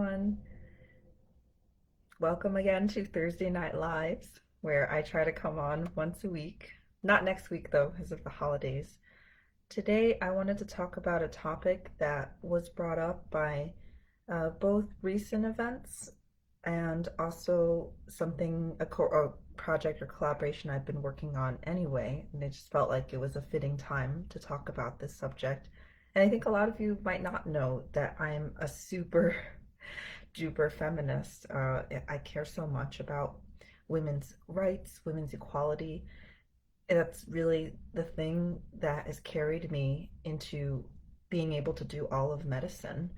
everyone. Welcome again to Thursday Night Lives, where I try to come on once a week. Not next week, though, because of the holidays. Today, I wanted to talk about a topic that was brought up by both recent events and also a project or collaboration I've been working on anyway. And it just felt like it was a fitting time to talk about this subject. And I think a lot of you might not know that I'm a super duper feminist. I care so much about women's rights, women's equality. That's really the thing that has carried me into being able to do all of medicine.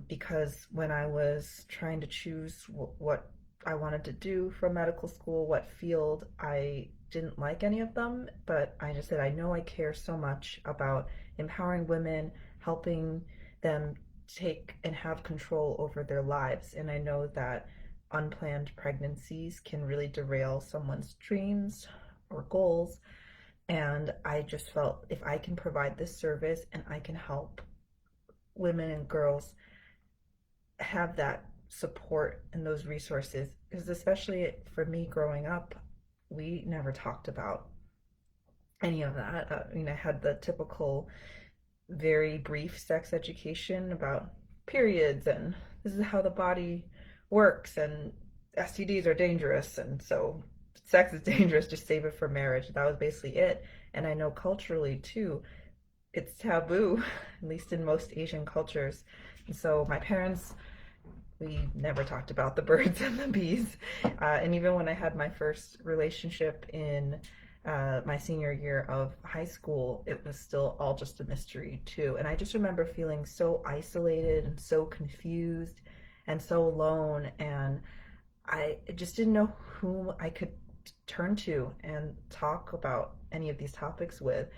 Because when I was trying to choose what I wanted to do for medical school, what field, I didn't like any of them, but I just said, I know I care so much about empowering women, helping them take and have control over their lives. And I know that unplanned pregnancies can really derail someone's dreams or goals. And I just felt if I can provide this service and I can help women and girls have that support and those resources, because especially for me growing up, we never talked about any of that. I had the typical very brief sex education about periods and this is how the body works and STDs are dangerous and so sex is dangerous, just save it for marriage. That was basically it. And I know culturally too, it's taboo, at least in most Asian cultures. And so my parents, we never talked about the birds and the bees. And even when I had my first relationship in my senior year of high school, it was still all just a mystery too. And I just remember feeling so isolated and so confused and so alone. And I just didn't know whom I could turn to and talk about any of these topics with.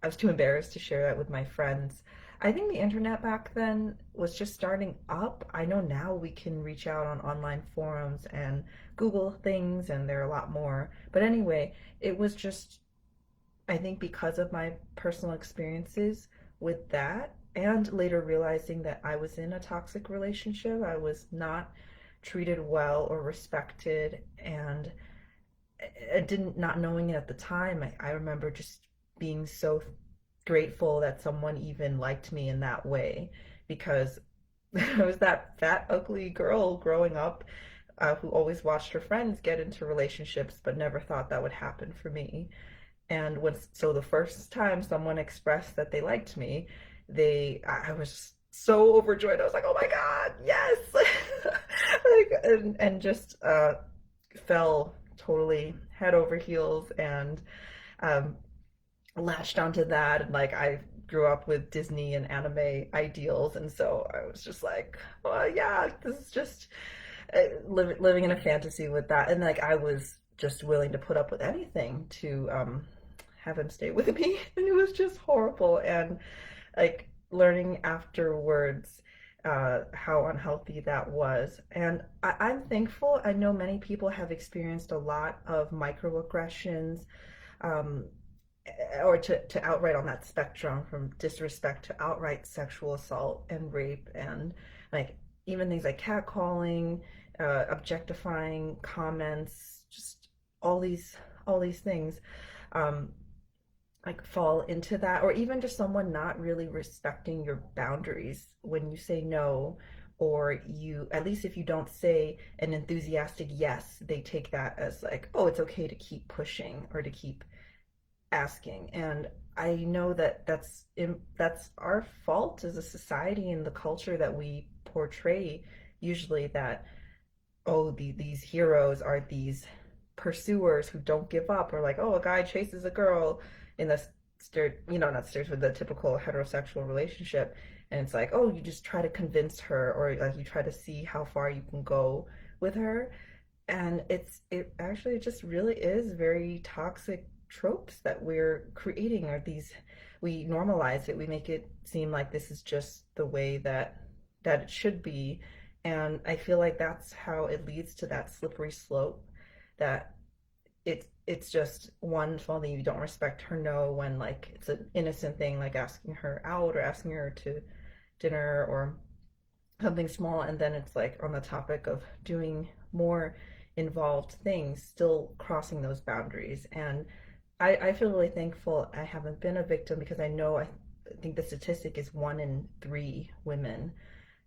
I was too embarrassed to share that with my friends. I think the internet back then was just starting up. I know now we can reach out on online forums and Google things, and there are a lot more. But anyway, it was just, I think, because of my personal experiences with that, and later realizing that I was in a toxic relationship, I was not treated well or respected, and I didn't not knowing it at the time. I remember just being so grateful that someone even liked me in that way because I was that fat, ugly girl growing up who always watched her friends get into relationships but never thought that would happen for me. And so the first time someone expressed that they liked me, I was so overjoyed. I was like, oh my God, yes! And just fell totally head over heels and um, latched onto that. And like I grew up with Disney and anime ideals, and so I was just like, well, yeah, this is just living in a fantasy with that. And like I was just willing to put up with anything to have him stay with me, and it was just horrible. And like learning afterwards how unhealthy that was. And I'm thankful. I know many people have experienced a lot of microaggressions, um, or to outright on that spectrum from disrespect to outright sexual assault and rape and like even things like catcalling, objectifying comments, just all these all these things. Um, like fall into that, or even just someone not really respecting your boundaries when you say no, or you, at least if you don't say an enthusiastic yes, they take that as like, oh, it's okay to keep pushing or to keep asking. And I know that that's our fault as a society and the culture that we portray usually, that oh, these heroes are these pursuers who don't give up, or like, oh, a guy chases a girl in the not stairs with the typical heterosexual relationship, and it's like, oh, you just try to convince her, or like you try to see how far you can go with her. And it actually just really is very toxic tropes that we're creating, or these, we normalize it, we make it seem like this is just the way that it should be. And I feel like that's how it leads to that slippery slope, that it's just one small thing, you don't respect her no when like it's an innocent thing like asking her out or asking her to dinner or something small, and then it's like on the topic of doing more involved things, still crossing those boundaries. And I feel really thankful I haven't been a victim, because I think the statistic is 1 in 3 women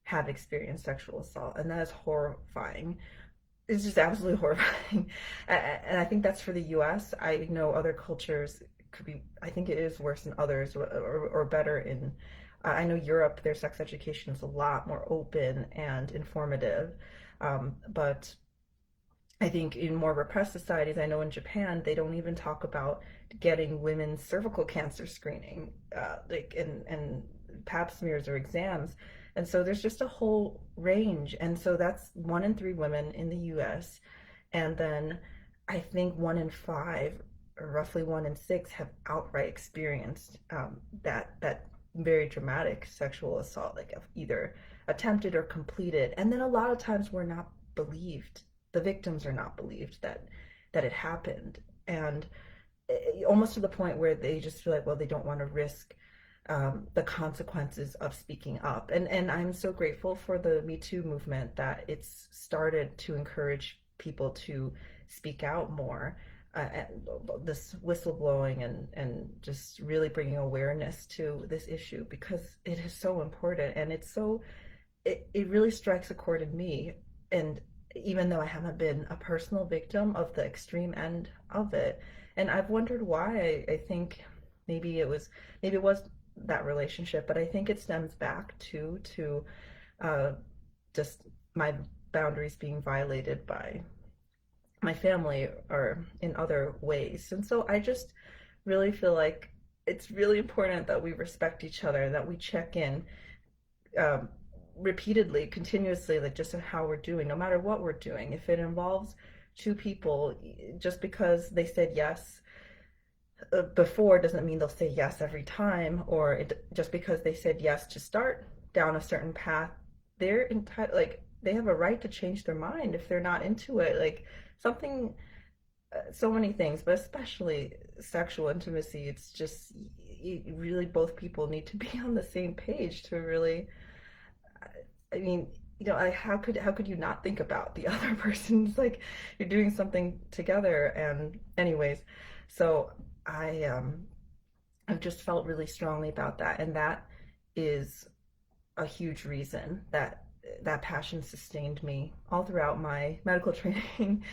have experienced sexual assault, and that is horrifying. It's just absolutely horrifying. And I think that's for the US. I know other cultures could be, I think it is worse in others, or better in, I know Europe, their sex education is a lot more open and informative. But I think in more repressed societies, I know in Japan, they don't even talk about getting women's cervical cancer screening, like and pap smears or exams. And so there's just a whole range. And so that's 1 in 3 women in the US. And then I think 1 in 5, or roughly 1 in 6, have outright experienced that very dramatic sexual assault, like either attempted or completed. And then a lot of times we're not believed. The victims are not believed that it happened, and almost to the point where they just feel like, well, they don't want to risk the consequences of speaking up. And I'm so grateful for the Me Too movement, that it's started to encourage people to speak out more. This whistleblowing and just really bringing awareness to this issue, because it is so important, and it really strikes a chord in me. And even though I haven't been a personal victim of the extreme end of it, and I've wondered why. I think maybe it was that relationship, but I think it stems back to uh, just my boundaries being violated by my family or in other ways. And so I just really feel like it's really important that we respect each other, that we check in um, repeatedly, continuously, like just on how we're doing, no matter what we're doing. If it involves 2 people, just because they said yes before doesn't mean they'll say yes every time, or just because they said yes to start down a certain path, they're entitled, like they have a right to change their mind if they're not into it. Like something, so many things, but especially sexual intimacy. It's just really both people need to be on the same page to really, I mean, how could you not think about the other person's, like you're doing something together. And anyways, so I've just felt really strongly about that, and that is a huge reason that that passion sustained me all throughout my medical training,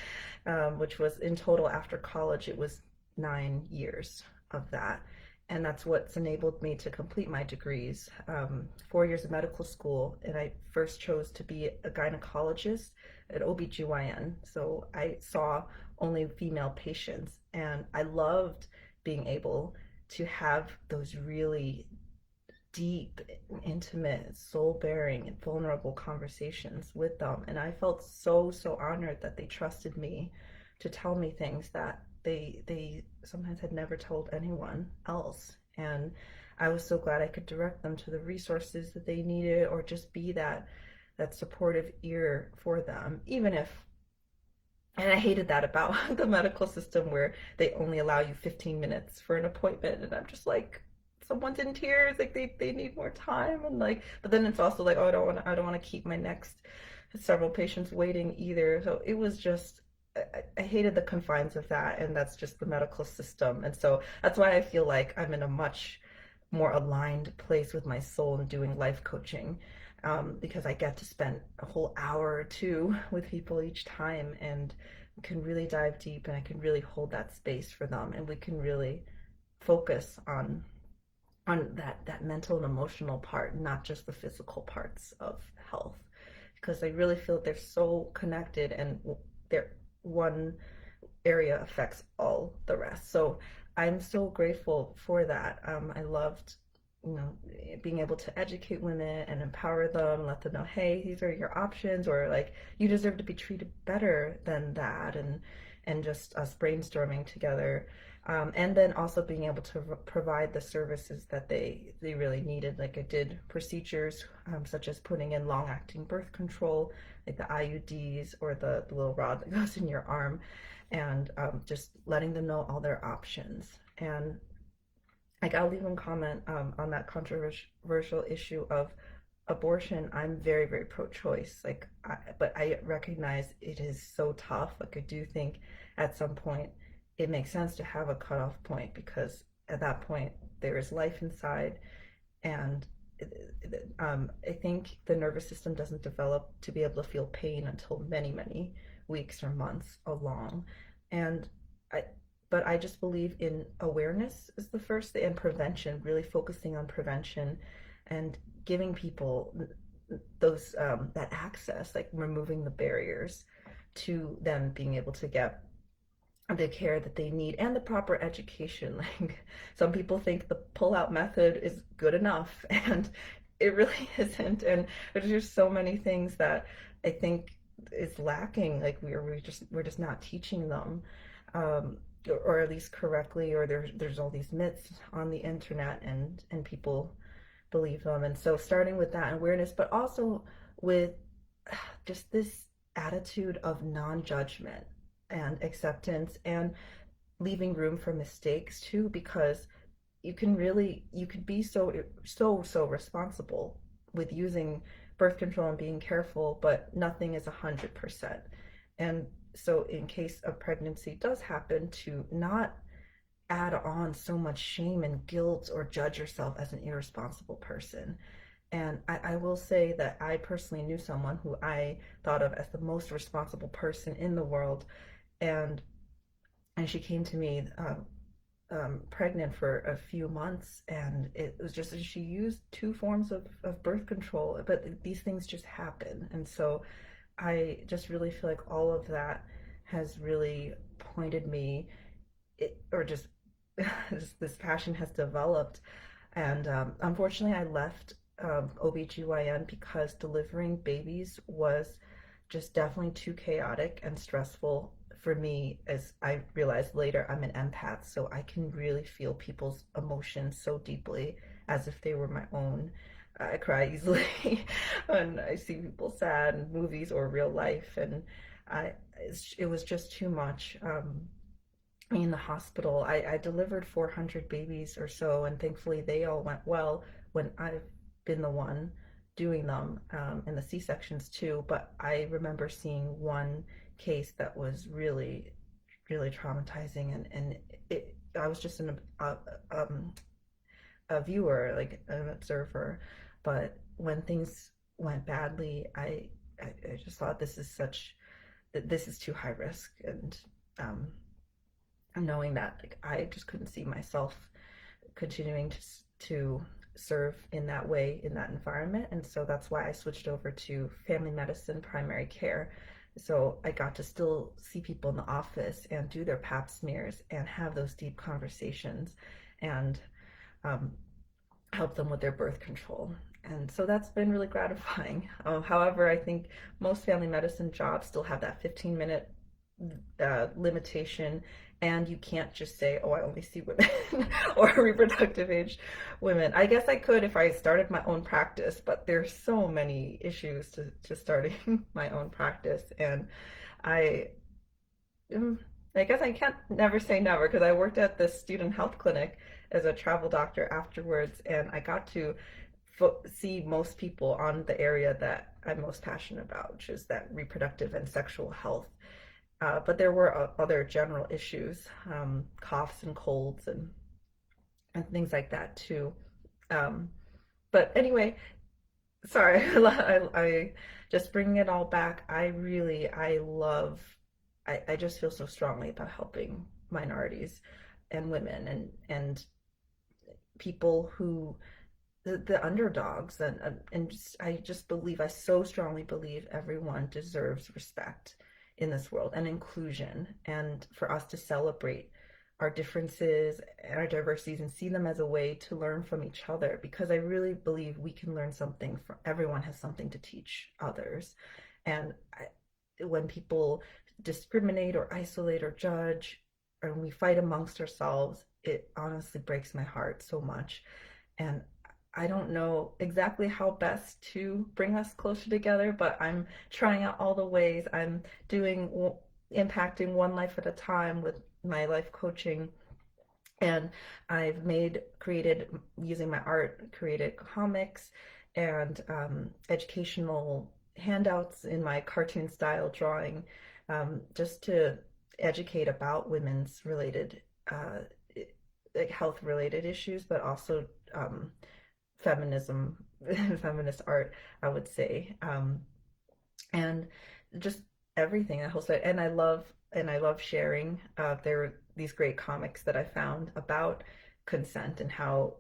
which was in total after college. It was 9 years of that. And that's what's enabled me to complete my degrees, 4 years of medical school. And I first chose to be a gynecologist, an OBGYN. So I saw only female patients. And I loved being able to have those really deep, intimate, soul bearing, and vulnerable conversations with them. And I felt so, so honored that they trusted me to tell me things that they sometimes had never told anyone else. And I was so glad I could direct them to the resources that they needed, or just be that supportive ear for them, even if, and I hated that about the medical system, where they only allow you 15 minutes for an appointment. And I'm just like, someone's in tears, like they need more time. And like, but then it's also like, oh, I don't want to keep my next several patients waiting either. So it was just, I hated the confines of that. And that's just the medical system. And so that's why I feel like I'm in a much more aligned place with my soul and doing life coaching, because I get to spend a whole hour or two with people each time, and can really dive deep, and I can really hold that space for them, and we can really focus on that mental and emotional part, not just the physical parts of health, because I really feel they're so connected, and they're one area affects all the rest. So I'm so grateful for that. I loved, being able to educate women and empower them, let them know, hey, these are your options, or like you deserve to be treated better than that, and just us brainstorming together. And then also being able to provide the services that they really needed. Like I did procedures, such as putting in long-acting birth control, like the IUDs, or the little rod that goes in your arm, and just letting them know all their options. And like I'll even comment on that controversial issue of abortion, I'm very, very pro-choice. But I recognize it is so tough. Like, I do think at some point it makes sense to have a cutoff point because at that point there is life inside, and I think the nervous system doesn't develop to be able to feel pain until many, many weeks or months along. And I, but I just believe in awareness is the first thing, and prevention, really focusing on prevention and giving people those that access, like removing the barriers to them being able to get the care that they need and the proper education. Like, some people think the pull-out method is good enough, and it really isn't. And there's just so many things that I think is lacking. Like, we're just not teaching them, um, or at least correctly. Or there's all these myths on the internet, and people believe them. And so starting with that awareness, but also with just this attitude of non-judgment and acceptance, and leaving room for mistakes too, because you could be so responsible with using birth control and being careful, but nothing is 100%. And so in case a pregnancy does happen, to not add on so much shame and guilt or judge yourself as an irresponsible person. And I will say that I personally knew someone who I thought of as the most responsible person in the world, and she came to me pregnant for a few months, and it was just, she used two forms of birth control, but these things just happen. And so I just really feel like all of that has really pointed me, or just this passion has developed. And unfortunately, I left OBGYN because delivering babies was just definitely too chaotic and stressful for me. As I realized later, I'm an empath, so I can really feel people's emotions so deeply, as if they were my own. I cry easily when I see people sad in movies or real life, and it was just too much. In the hospital, I delivered 400 babies or so, and thankfully they all went well when I've been the one doing them, and the C-sections too. But I remember seeing one case that was really, really traumatizing, and I was just a viewer, like an observer. But when things went badly, I just thought, this is too high risk. And um, knowing that, like, I just couldn't see myself continuing to serve in that way, in that environment. And so that's why I switched over to family medicine, primary care. So I got to still see people in the office and do their pap smears and have those deep conversations, and um, help them with their birth control. And so that's been really gratifying. However, I think most family medicine jobs still have that 15-minute limitation, and you can't just say, "Oh, I only see women," or reproductive age women. I guess I could if I started my own practice, but there's so many issues to starting my own practice, and I um, I guess I can't never say never, because I worked at this student health clinic as a travel doctor afterwards, and I got to see most people on the area that I'm most passionate about, which is that reproductive and sexual health. But there were other general issues, coughs and colds, and things like that too. Um, but anyway, sorry, I just bringing it all back. I just feel so strongly about helping minorities and women, and people who, the underdogs, and I just believe, I so strongly believe everyone deserves respect in this world, and inclusion, and for us to celebrate our differences and our diversities and see them as a way to learn from each other, because I really believe we can learn something from everyone, has something to teach others. And when people discriminate or isolate or judge, or when we fight amongst ourselves, it honestly breaks my heart so much. And I don't know exactly how best to bring us closer together, but I'm trying out all the ways. I'm doing impacting one life at a time with my life coaching, and I've created, using my art, created comics and educational handouts in my cartoon style drawing, just to educate about women's related, uh, like health related issues, but also um, feminism, feminist art, I would say, and just everything, that whole side. And I love sharing. There are these great comics that I found about consent and how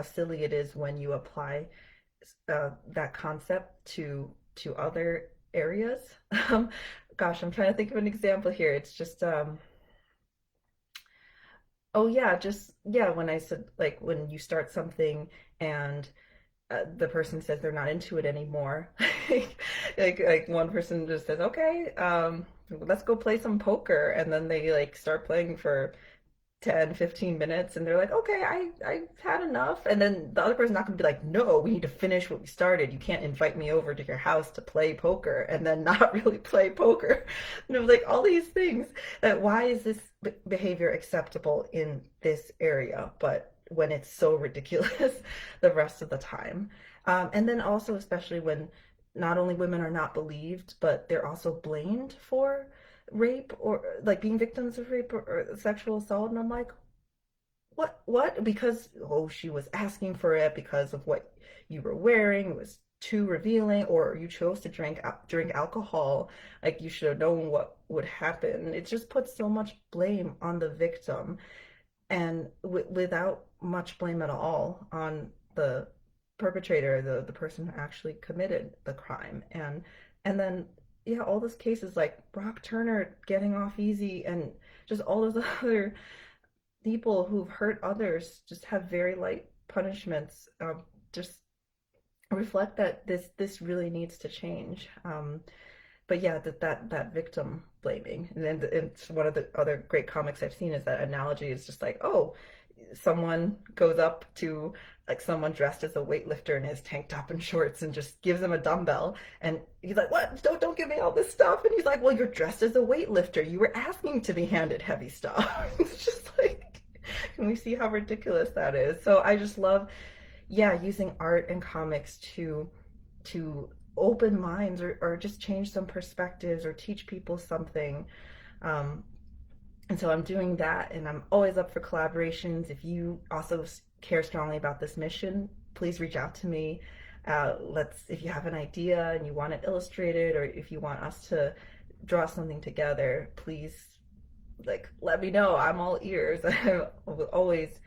silly it is when you apply that concept to other areas. Um, Gosh, I'm trying to think of an example here. It's just oh yeah, just yeah, when I said like when you start something and the person says they're not into it anymore. Like one person just says, "Okay, let's go play some poker," and then they like start playing for 10, 15 minutes, and they're like, okay, I've had enough. And then the other person's not going to be like, no, we need to finish what we started. You can't invite me over to your house to play poker and then not really play poker. And it was like all these things that why is this behavior acceptable in this area, but when it's so ridiculous the rest of the time. And then also, especially when not only women are not believed, but they're also blamed for rape or like being victims of rape or sexual assault. And I'm like, what? Because oh, she was asking for it because of what you were wearing. It was too revealing, or you chose to drink alcohol. Like you should have known what would happen. It just puts so much blame on the victim, and without much blame at all on the perpetrator, the person who actually committed the crime. And then yeah, all those cases like Brock Turner getting off easy, and just all those other people who've hurt others just have very light punishments. Just reflect that this really needs to change. But yeah, that victim blaming, and then it's one of the other great comics I've seen is that analogy is just like, oh, someone goes up to like someone dressed as a weightlifter in his tank top and shorts and just gives him a dumbbell, and he's like, what, don't give me all this stuff. And he's like, well, you're dressed as a weightlifter, you were asking to be handed heavy stuff. It's just like, can we see how ridiculous that is? So I just love, yeah, using art and comics to open minds, or just change some perspectives or teach people something. Um, and so I'm doing that, and I'm always up for collaborations. If you also care strongly about this mission, please reach out to me. If you have an idea and you want it illustrated, or if you want us to draw something together, please like let me know. I'm all ears. I will always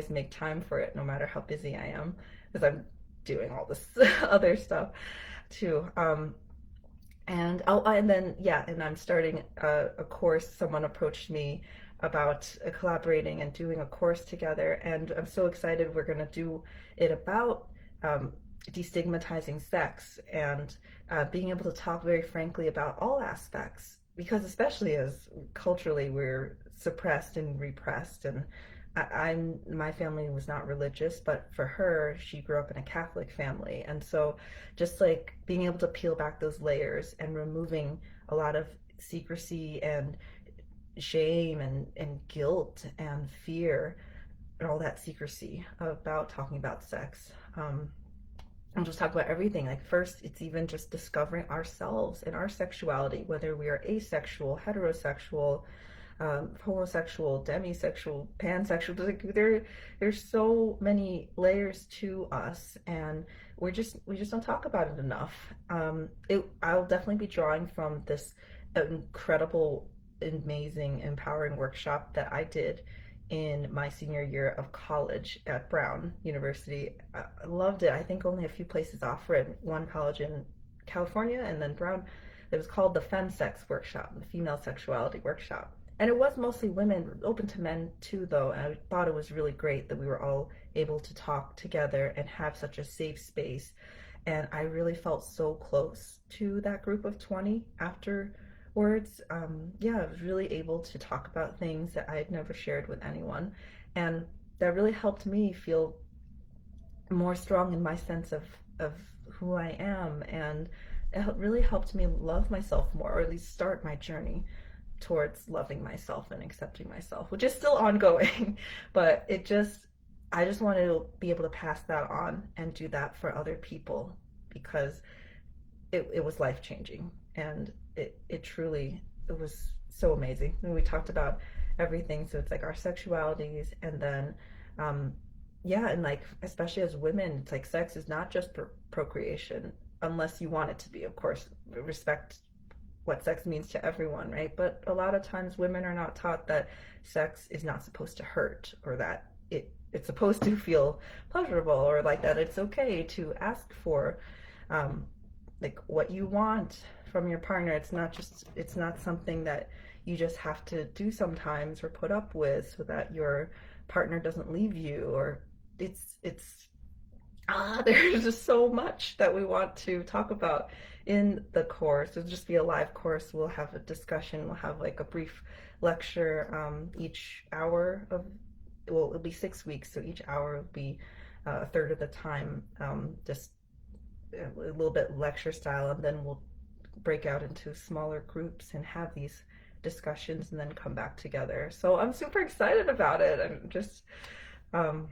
make time for it, no matter how busy I am, because I'm doing all this other stuff too. And then yeah, and I'm starting a course. Someone approached me about collaborating and doing a course together, and I'm so excited. We're going to do it about um, destigmatizing sex, and being able to talk very frankly about all aspects, because especially as culturally we're suppressed and repressed. And my family was not religious, but for her, she grew up in a Catholic family, and so just like being able to peel back those layers and removing a lot of secrecy and shame and guilt and fear and all that secrecy about talking about sex. And just talk about everything. Like first, it's even just discovering ourselves and our sexuality, whether we are asexual, heterosexual, homosexual, demisexual, pansexual. Like there's so many layers to us, and we just don't talk about it enough. I'll definitely be drawing from this incredible, amazing, empowering workshop that I did in my senior year of college at Brown University. I loved it. I think only a few places offer it. One college in California, and then Brown. It was called the Femsex Workshop, the Female Sexuality Workshop. And it was mostly women, open to men too, though. And I thought it was really great that we were all able to talk together and have such a safe space. And I really felt so close to that group of 20 afterwards. Yeah, I was really able to talk about things that I had never shared with anyone. And that really helped me feel more strong in my sense of who I am. And it really helped me love myself more, or at least start my journey towards loving myself and accepting myself, which is still ongoing. But it just I just want to be able to pass that on and do that for other people because it was life changing, and it truly, it was so amazing. And we talked about everything, so it's like our sexualities, and then um yeah, and like especially as women, it's like sex is not just procreation, unless you want it to be, of course. Respect what sex means to everyone, right? But a lot of times women are not taught that sex is not supposed to hurt, or that it's supposed to feel pleasurable, or like that it's okay to ask for um, like what you want from your partner. It's not something that you just have to do sometimes or put up with so that your partner doesn't leave you. Or it's there's just so much that we want to talk about in the course. It'll just be a live course. We'll have a discussion. We'll have like a brief lecture each hour of, well, it'll be 6 weeks, so each hour will be a third of the time, just a little bit lecture style, and then we'll break out into smaller groups and have these discussions and then come back together. So I'm super excited about it. I'm just um,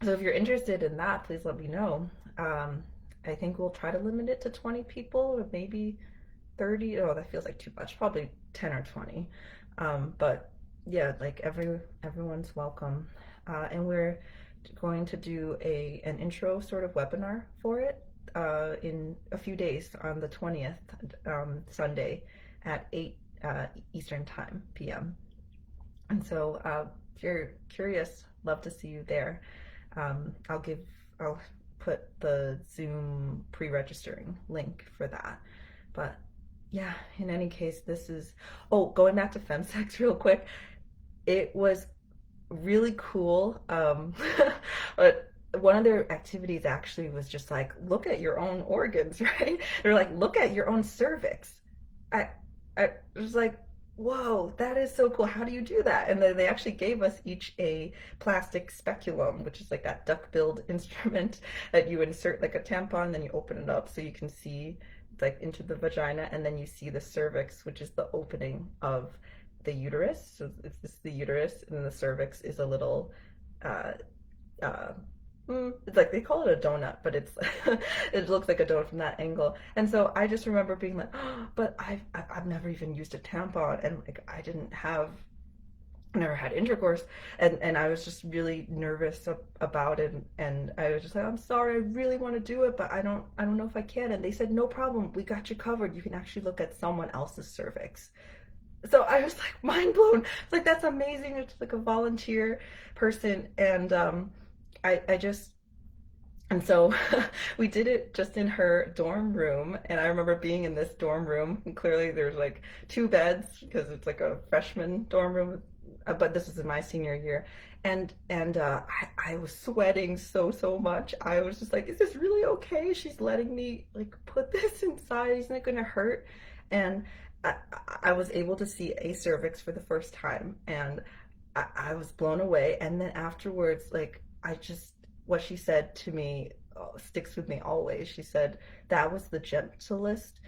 so if you're interested in that, please let me know. Um, I think we'll try to limit it to 20 people, or maybe 30. Oh, that feels like too much. Probably 10 or 20. But yeah, like everyone's welcome. And we're going to do an intro sort of webinar for it in a few days on the 20th, Sunday at 8 Eastern Time PM. And so if you're curious, love to see you there. Um, I'll give I'll put the Zoom pre-registering link for that. But yeah, in any case, this is, oh, going back to femsex real quick, it was really cool. But one of their activities actually was just like, look at your own organs, right? They're like, look at your own cervix. I I was like, whoa, that is so cool. How do you do that? And then they actually gave us each a plastic speculum, which is like that duck-billed instrument that you insert like a tampon, then you open it up so you can see like into the vagina, and then you see the cervix, which is the opening of the uterus. So it's this is the uterus, and then the cervix is a little uh, uh, it's like they call it a donut, but it's it looks like a donut from that angle. And so I just remember being like, oh, but I've never even used a tampon, and like I didn't have never had intercourse, and I was just really nervous about it, and I was just like, I'm sorry, I really want to do it, but I don't know if I can. And they said, no problem, we got you covered. You can actually look at someone else's cervix. So I was like mind blown. It's like, that's amazing. It's like a volunteer person, and I just, and so we did it just in her dorm room. And I remember being in this dorm room, and clearly there's like two beds because it's like a freshman dorm room, but this was in my senior year. And I was sweating so much. I was just like, is this really okay? She's letting me like put this inside. Isn't it gonna hurt? And I, I was able to see a cervix for the first time, and I was blown away. And then afterwards, like, I just, what she said to me sticks with me always. She said, that was the gentlest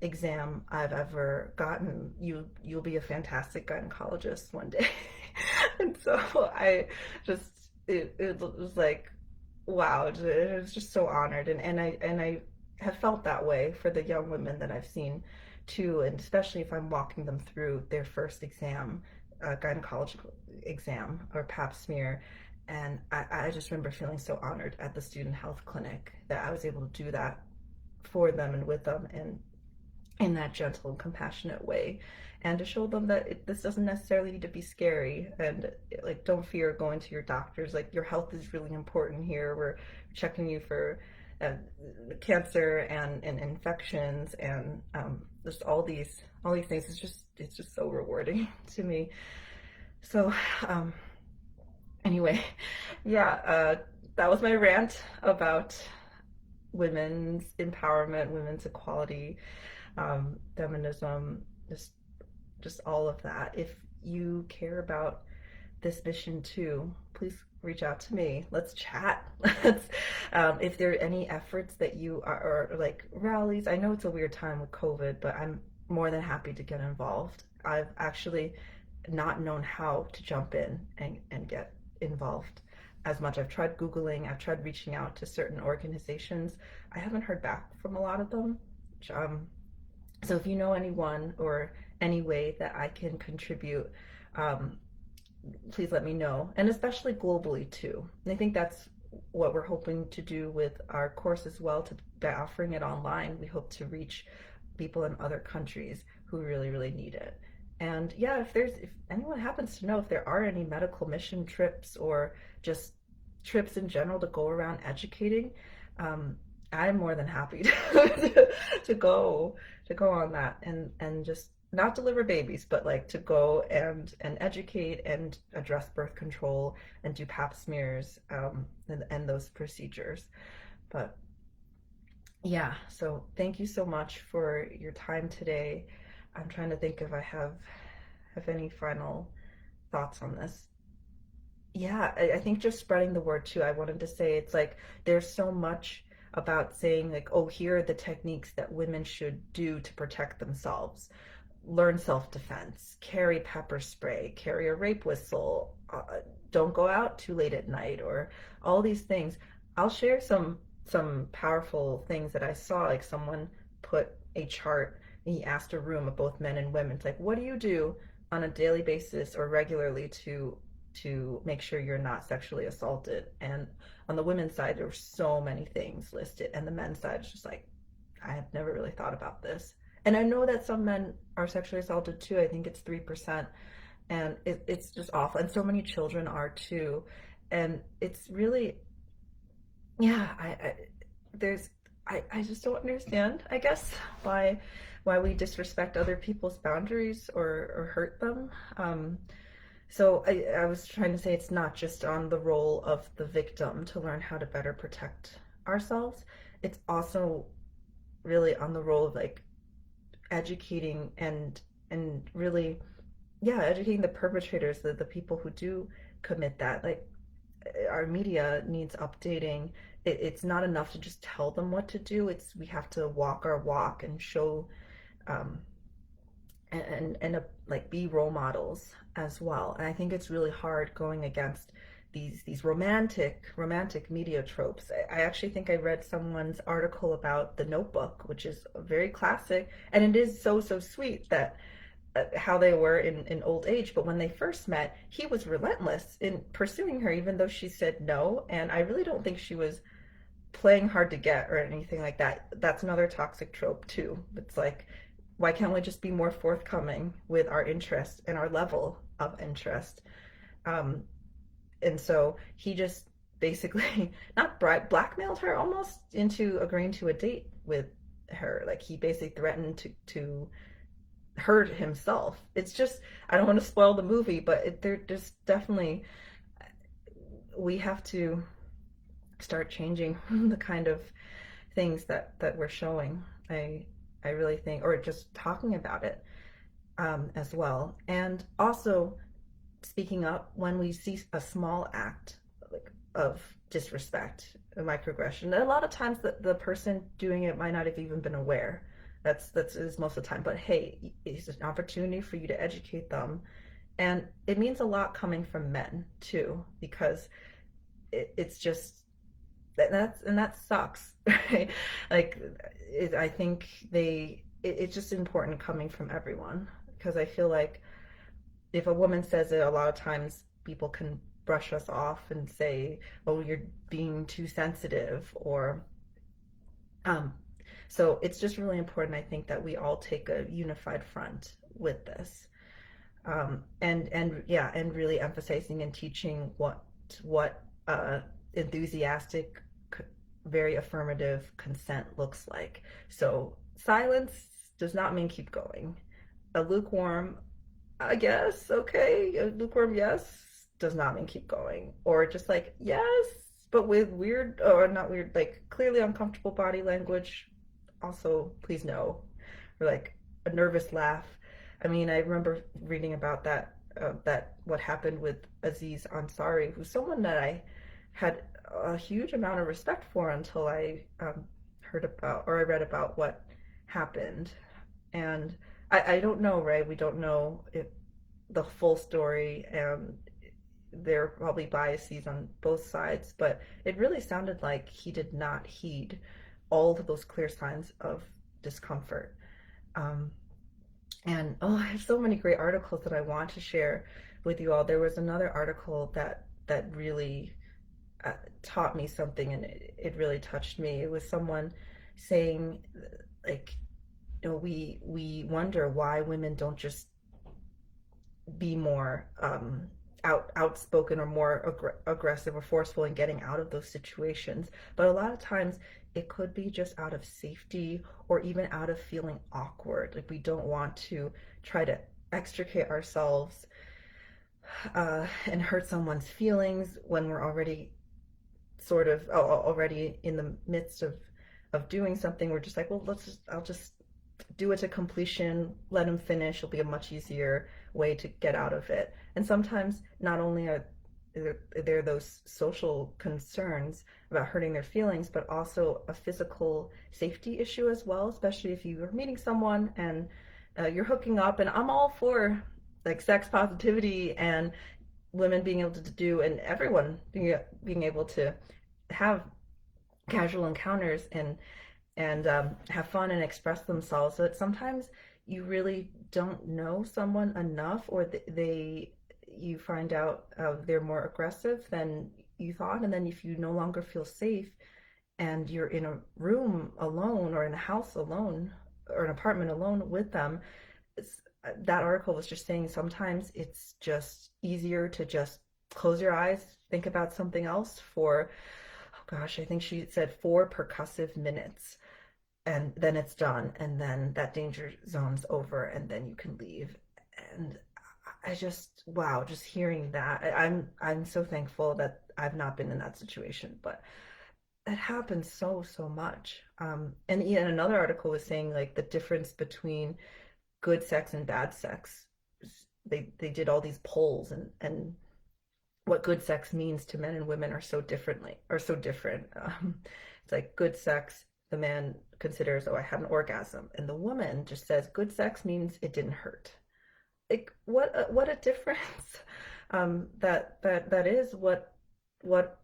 exam I've ever gotten. You'll be a fantastic gynecologist one day. And so I just, it was like, wow, I was just so honored. And I have felt that way for the young women that I've seen too, and especially if I'm walking them through their first exam, gynecological exam or pap smear. And I just remember feeling so honored at the student health clinic that I was able to do that for them and with them, and in that gentle and compassionate way, and to show them that this doesn't necessarily need to be scary. And like, don't fear going to your doctors. Like, your health is really important here. We're checking you for uh, cancer and infections, and just all these things. It's just so rewarding to me. So anyway, yeah, that was my rant about women's empowerment, women's equality, feminism, just all of that. If you care about this mission too, please reach out to me. Let's chat. Let's, if there are any efforts that you are, or like rallies, I know it's a weird time with COVID, but I'm more than happy to get involved. I've actually not known how to jump in and get involved. as much. I've tried Googling, I've tried reaching out to certain organizations. I haven't heard back from a lot of them. Which, so if you know anyone or any way that I can contribute, um, please let me know. And especially globally too. And I think that's what we're hoping to do with our course as well, to by offering it online. We hope to reach people in other countries who really, really need it. And yeah, if anyone happens to know if there are any medical mission trips or just trips in general to go around educating, um, I'm more than happy to go on that and just not deliver babies, but like to go and educate and address birth control and do pap smears, and those procedures. But yeah, so thank you so much for your time today. I'm trying to think if I have any final thoughts on this. Yeah, I think just spreading the word too. I wanted to say it's like there's so much about saying like, oh, here are the techniques that women should do to protect themselves. Learn self-defense, carry pepper spray, carry a rape whistle, don't go out too late at night, or all these things. I'll share some powerful things that I saw. Like someone put a chart, and he asked a room of both men and women. It's like, what do you do on a daily basis or regularly to make sure you're not sexually assaulted? And on the women's side, there were so many things listed, and the men's side is just like, I have never really thought about this. And I know that some men are sexually assaulted too. I think it's 3%. And it's just awful. And so many children are too. And it's really, yeah, there's, I just don't understand, I guess, why we disrespect other people's boundaries or hurt them. So I was trying to say it's not just on the role of the victim to learn how to better protect ourselves. It's also really on the role of like educating and really, yeah, educating the perpetrators, the people who do commit that. Like our media needs updating. It's not enough to just tell them what to do. It's we have to walk our walk and show, um, and like be role models as well. And I think it's really hard going against these romantic media tropes. I actually think I read someone's article about The Notebook, which is very classic, and it is so sweet that how they were in old age. But when they first met, he was relentless in pursuing her, even though she said no. And I really don't think she was playing hard to get or anything like that. That's another toxic trope too. It's like, why can't we just be more forthcoming with our interest and our level of interest? Um, and so he just basically not blackmailed her almost into agreeing to a date with her. Like he basically threatened to hurt himself. It's just, I don't want to spoil the movie, but they're just definitely, we have to start changing the kind of things that we're showing. I really think, or just talking about it, as well. And also speaking up when we see a small act like of disrespect, a microaggression. And a lot of times the person doing it might not have even been aware. That's is most of the time. But hey, it's an opportunity for you to educate them, and it means a lot coming from men too, because it's just that sucks, right? Like I think it's just important coming from everyone, because I feel like if a woman says it, a lot of times people can brush us off and say, "Oh, you're being too sensitive," or um. So it's just really important, I think, that we all take a unified front with this, and yeah, and really emphasizing and teaching what enthusiastic, very affirmative consent looks like. So silence does not mean keep going. A lukewarm, I guess, okay, a lukewarm yes does not mean keep going. Or just like yes, but with weird, or not weird, like clearly uncomfortable body language, also please no. Or like a nervous laugh. I mean, I remember reading about that what happened with Aziz Ansari, who's someone that I had a huge amount of respect for until I, heard about, or I read about what happened. And I don't know, right? We don't know if the full story, and there are probably biases on both sides, but it really sounded like he did not heed all of those clear signs of discomfort. Um, and oh, I have so many great articles that I want to share with you all. There was another article that really uh, taught me something, and it really touched me. It was someone saying, like, we wonder why women don't just be more outspoken or more aggressive or forceful in getting out of those situations. But a lot of times it could be just out of safety or even out of feeling awkward. Like we don't want to try to extricate ourselves and hurt someone's feelings when we're already sort of already in the midst of doing something. We're just like, well, I'll just do it to completion, let him finish. It'll be a much easier way to get out of it. And sometimes not only are there those social concerns about hurting their feelings, but also a physical safety issue as well, especially if you are meeting someone and you're hooking up. And I'm all for like sex positivity and women being able to do, and everyone being able to have casual encounters and have fun and express themselves. But sometimes you really don't know someone enough, or they you find out they're more aggressive than you thought, and then if you no longer feel safe and you're in a room alone or in a house alone or an apartment alone with them, that article was just saying sometimes it's just easier to just close your eyes, think about something else for, oh gosh, I think she said 4 percussive minutes, and then it's done, and then that danger zone's over, and then you can leave. And I just, wow, just hearing that, I'm so thankful that I've not been in that situation, but it happens so much. And Ian, another article was saying like the difference between good sex and bad sex. They did all these polls, and what good sex means to men and women are so different. It's like good sex, the man considers, oh, I had an orgasm, and the woman just says good sex means it didn't hurt. Like what a difference. That is what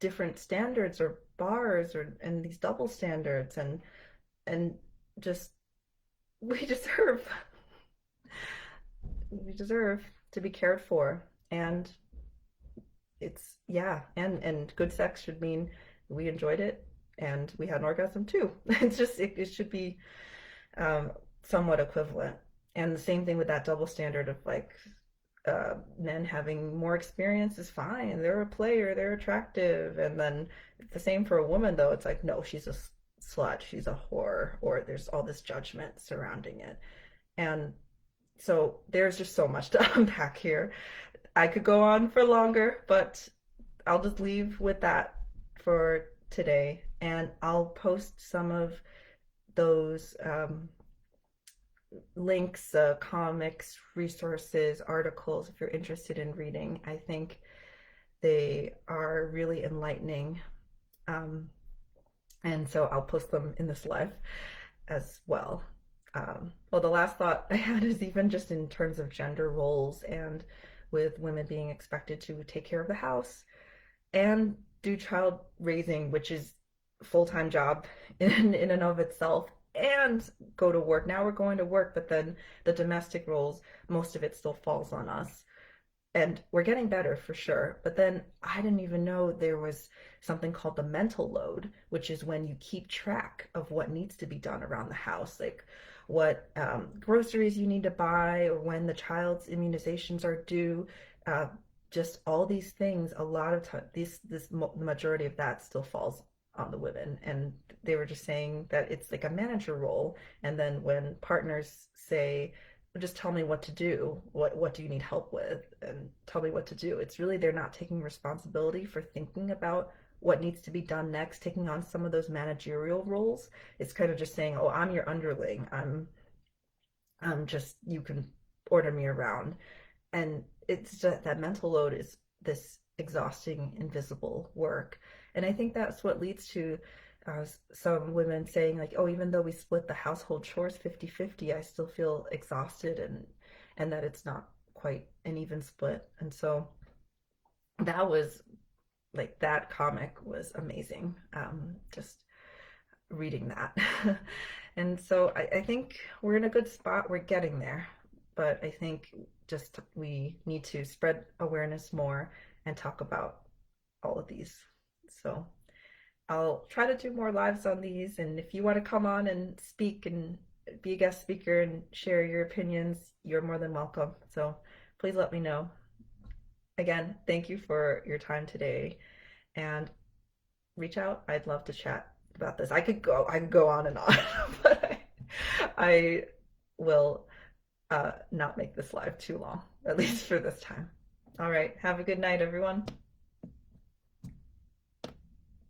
different standards or bars or and these double standards and just we deserve we deserve to be cared for. And it's, yeah, and good sex should mean we enjoyed it and we had an orgasm too. It's just it should be um, somewhat equivalent. And the same thing with that double standard of like men having more experience is fine. They're a player, they're attractive. And then the same for a woman, though. It's like, no, she's a slut, she's a whore, or there's all this judgment surrounding it. And so there's just so much to unpack here. I could go on for longer, but I'll just leave with that for today. And I'll post some of those links, comics, resources, articles if you're interested in reading. I think they are really enlightening. Um, and so I'll post them in this live as well. Well, the last thought I had is even just in terms of gender roles and with women being expected to take care of the house and do child raising, which is a full-time job in and of itself, and go to work. Now we're going to work, but then the domestic roles, most of it still falls on us. And we're getting better for sure. But then I didn't even know there was something called the mental load, which is when you keep track of what needs to be done around the house, like what groceries you need to buy, or when the child's immunizations are due. Uh, just all these things. A lot of time, the majority of that still falls on the women, and they were just saying that it's like a manager role. And then when partners say, just tell me what to do, what do you need help with, and tell me what to do, it's really they're not taking responsibility for thinking about what needs to be done next, taking on some of those managerial roles. It's kind of just saying, oh, I'm your underling, I'm just, you can order me around. And it's just that mental load is this exhausting invisible work. And I think that's what leads to some women saying like, oh, even though we split the household chores 50-50, I still feel exhausted, and that it's not quite an even split. And so that was like that comic was amazing. Just reading that. And so I think we're in a good spot. We're getting there. But I think just we need to spread awareness more and talk about all of these. So I'll try to do more lives on these. And if you want to come on and speak and be a guest speaker and share your opinions, you're more than welcome. So please let me know. Again, thank you for your time today and reach out. I'd love to chat about this. I could go on and on, but I will not make this live too long, at least for this time. All right. Have a good night, everyone.